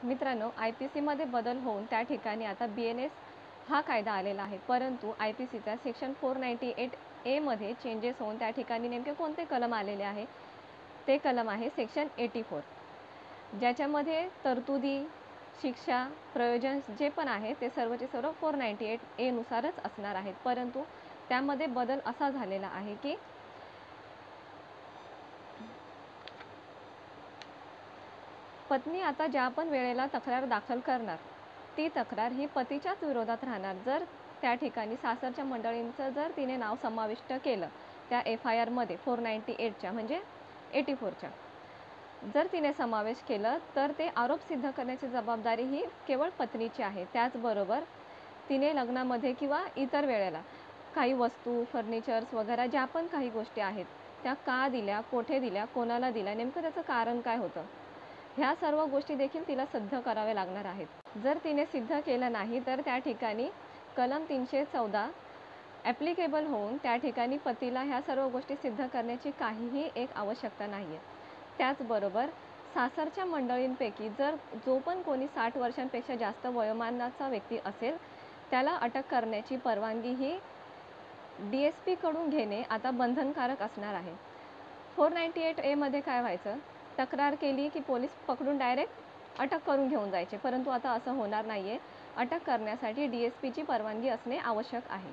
मित्रांनो, IPC बदल होऊन त्या ठिकाणी आता BNS हा कायदा आलेला आहे. परंतु IPCच्या सेक्शन 498A मध्ये चेंजेस होऊन त्या ठिकाणी नेमके कोणते कलम आलेले आहे? ते कलम आहे सेक्शन 84, ज्याच्यामध्ये तरतुदी, शिक्षा, प्रयोजन जे पण आहे ते सर्वचे सर्व 498A नुसारच असणार आहेत. परंतु त्यामध्ये बदल असा झालेला आहे की पत्नी आता ज्या पण वेळेला तक्रार दाखल करणार, ती तक्रार ही पतीच्याच विरोधात राहणार. जर त्या ठिकाणी सासरच्या मंडळींचं जर तिने नाव समाविष्ट केलं त्या FIR मध्ये 498च्या म्हणजे 84च्या जर तिने समावेश केलं तर ते आरोप सिद्ध करण्याची जबाबदारी ही केवळ पत्नीची आहे. त्याचबरोबर तिने लग्नामध्ये किंवा इतर वेळेला काही वस्तू, फर्निचर्स वगैरे ज्या पण काही गोष्टी आहेत त्या का दिल्या, कोठे दिल्या, कोणाला दिल्या, नेमकं त्याचं कारण काय होतं, ह्या सर्व गोष्टी देखील तिला सिद्ध कराव्या लागणार आहेत. जर तिने सिद्ध केलं नाही तर त्या ठिकाणी कलम 314 ॲप्लिकेबल होऊन त्या ठिकाणी पतीला ह्या सर्व गोष्टी सिद्ध करण्याची काहीही एक आवश्यकता नाही आहे. त्याचबरोबर सासरच्या मंडळींपैकी जर जो पण कोणी 60 वर्षांपेक्षा जास्त वयोमानाचा व्यक्ती असेल त्याला अटक करण्याची परवानगी ही DSP कडून घेणे आता बंधनकारक असणार आहे. 498A मध्ये काय व्हायचं, तक्रार केली की पोलीस पकडून डायरेक्ट अटक करून घेऊन जायचे. परंतु आता असं होणार नाही आहे. अटक करण्यासाठी DSPची परवानगी असणे आवश्यक आहे.